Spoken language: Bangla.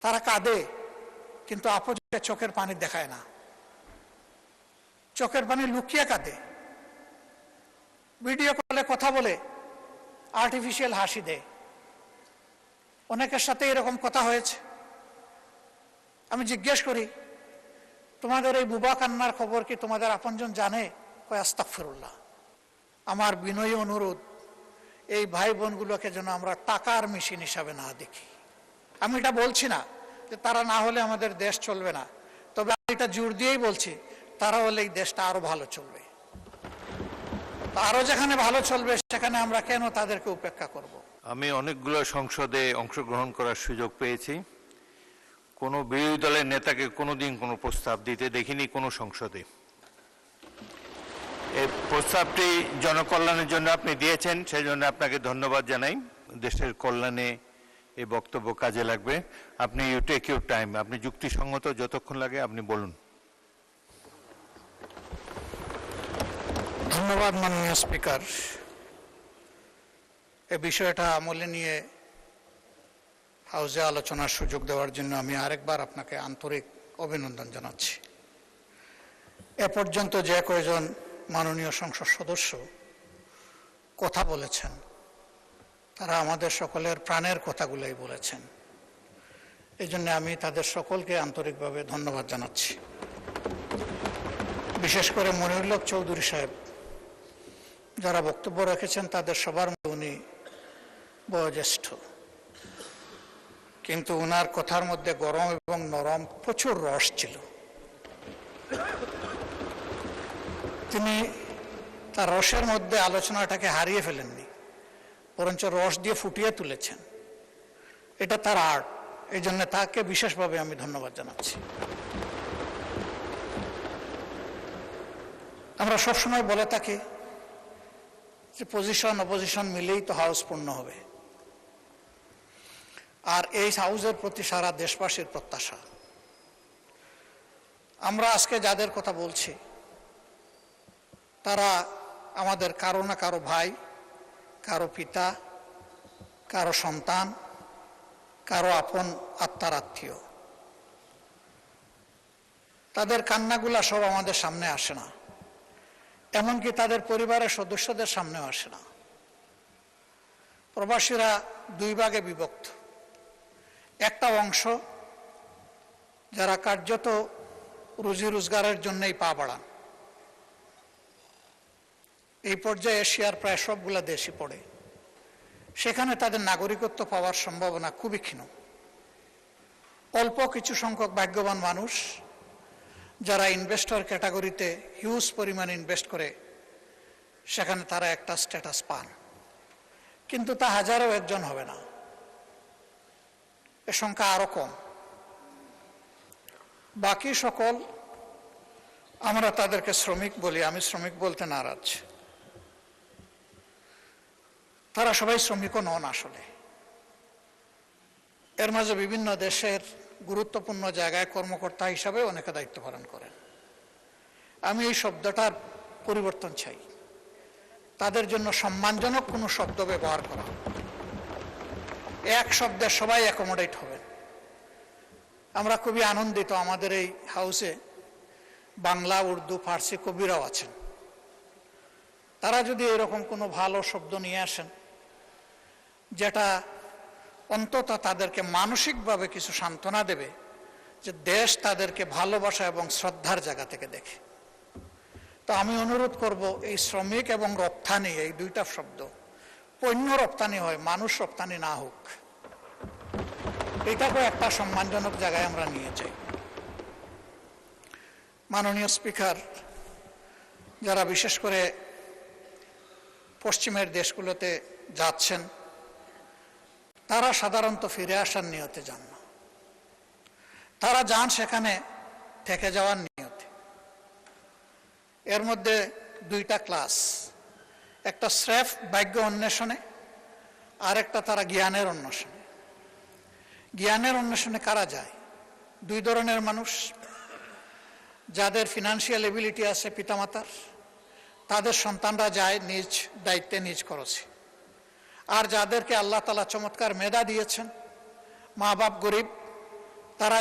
তারা কাঁদে, কিন্তু আপনকে চোখের পানি দেখায় না, চোখের পানি লুকিয়ে কাঁদে। ভিডিও কলে কথা বলে আর্টিফিশিয়াল হাসি দেয়। অনেকের সাথে এরকম কথা হয়েছে। আমি জিজ্ঞেস করি, তোমাদের এই বুবা কান্নার খবর কি তোমাদের আপনজন জানে? কয় আস্তাগফিরুল্লাহ। আমার বিনয়ী অনুরোধ, এই ভাই বোনগুলোকে যেন আমরা টাকার মেশিন হিসাবে না দেখি। আমি এটা বলছি না যে তারা না হলে আমাদের দেশ চলবে না, তবে আমি এটা জোর দিয়েই বলছি, তারা হলে এই দেশটা আরো ভালো চলবে। আরো যেখানে ভালো চলবে সেখানে আমরা কেন তাদেরকে উপেক্ষা করব? আমি অনেকগুলো সংসদে অংশগ্রহণ করার সুযোগ পেয়েছি। কোনো বিরোধী দলের নেতাকে কোনোদিন কোনো প্রস্তাব দিতে দেখিনি কোনো সংসদে। এই প্রস্তাবটি জনকল্যাণের জন্য আপনি দিয়েছেন, সেই জন্য আপনাকে ধন্যবাদ জানাই। দেশের কল্যাণে এই বক্তব্য কাজে লাগবে। আপনি ইউ টেক ইউর টাইম, আপনি যুক্তিসঙ্গত যতক্ষণ লাগে আপনি বলুন। ধন্যবাদ মাননীয় স্পিকার। এই বিষয়টা আমলে নিয়ে হাউসে আলোচনার সুযোগ দেওয়ার জন্য আমি আরেকবার আপনাকে আন্তরিক অভিনন্দন জানাচ্ছি। এ পর্যন্ত যে কয়েকজন মাননীয় সংসদ সদস্য কথা বলেছেন, তারা আমাদের সকলের প্রাণের কথাগুলোই বলেছেন। এই জন্য আমি তাদের সকলকে আন্তরিকভাবে ধন্যবাদ জানাচ্ছি। বিশেষ করে মনিরুল হক চৌধুরী সাহেব যারা বক্তব্য রেখেছেন, তাদের সবার মধ্যে উনি বয়োজ্যেষ্ঠ, কিন্তু ওনার কথার মধ্যে গরম এবং নরম প্রচুর রস ছিল। তিনি তার রসের মধ্যে আলোচনাটাকে হারিয়ে ফেলেননি, বরঞ্চ রস দিয়ে ফুটিয়ে তুলেছেন। এটা তার আর্ট। এই জন্য তাকে বিশেষভাবে আমি ধন্যবাদ জানাচ্ছি। আমরা সবসময় বলে থাকি যে পজিশন অপোজিশন মিলেই তো হাউস পূর্ণ হবে, আর এই হাউসের প্রতি সারা দেশবাসীর প্রত্যাশা। আমরা আজকে যাদের কথা বলছি তারা আমাদের কারো না কারো ভাই, কারো পিতা, কারো সন্তান, কারো আপন আত্মার আত্মীয়। তাদের কান্নাগুলা সব আমাদের সামনে আসে না, এমনকি তাদের পরিবারের সদস্যদের সামনেও আসে না। প্রবাসীরা দুই ভাগে বিভক্ত। একটা অংশ যারা কার্যত রুজি রোজগারের জন্যই পা বাড়ান, এই পর্যায়ে এশিয়ার প্রায় সবগুলা দেশই পড়ে। সেখানে তাদের নাগরিকত্ব পাওয়ার সম্ভাবনা খুবই ক্ষীণ। অল্প কিছু সংখ্যক ভাগ্যবান মানুষ যারা ইনভেস্টর ক্যাটাগরিতে হিউজ পরিমাণ ইনভেস্ট করে, সেখানে তারা একটা স্ট্যাটাস পান, কিন্তু তা হাজারও একজন হবে না, এ সংখ্যা আরো কম। বাকি সকল আমরা তাদেরকে শ্রমিক বলি। আমি শ্রমিক বলতে নারাজ। তারা সবাই শ্রমিকও নন আসলে। এর মাঝে বিভিন্ন দেশের গুরুত্বপূর্ণ জায়গায় কর্মকর্তা হিসাবে অনেকে দায়িত্ব পালন করেন। আমি এই শব্দটার পরিবর্তন চাই। তাদের জন্য সম্মানজনক কোনো শব্দ ব্যবহার করা, এক শব্দে সবাই অ্যাকোমোডেট হবেন। আমরা খুবই আনন্দিত আমাদের এই হাউসে বাংলা, উর্দু, ফার্সি কবিরাও আছেন। তারা যদি এরকম কোনো ভালো শব্দ নিয়ে আসেন যেটা অন্তত তাদেরকে মানসিকভাবে কিছু সান্ত্বনা দেবে, যে দেশ তাদেরকে ভালোবাসা এবং শ্রদ্ধার জায়গা থেকে দেখে, তো আমি অনুরোধ করব এই শ্রমিক এবং রপ্তানি, এই দুইটা শব্দ পণ্য রপ্তানি হয়, মানুষ রপ্তানি না হোক। এটাকেও একটা সম্মানজনক জায়গায় আমরা নিয়ে যাই। মাননীয় স্পিকার, যারা বিশেষ করে পশ্চিমের দেশগুলোতে যাচ্ছেন, তারা সাধারণত ফিরে আসার নিয়তে যান না। তারা যান সেখানে থেকে যাওয়ার নিয়তে। এর মধ্যে দুইটা ক্লাস, একটা স্রেফ ভাগ্য অন্বেষণে, আর একটা তারা জ্ঞানের অন্বেষণে। জ্ঞানের অন্বেষণে কারা যায়? দুই ধরনের মানুষ। যাদের ফিনান্সিয়াল এবিলিটি আছে পিতামাতার, তাদের সন্তানরা যায় নিজ দায়িত্বে নিজ খরচে। আর যাদেরকে আল্লাহ তাআলা চমৎকার মেধা দিয়েছেন, মা বাপ গরিব, তারা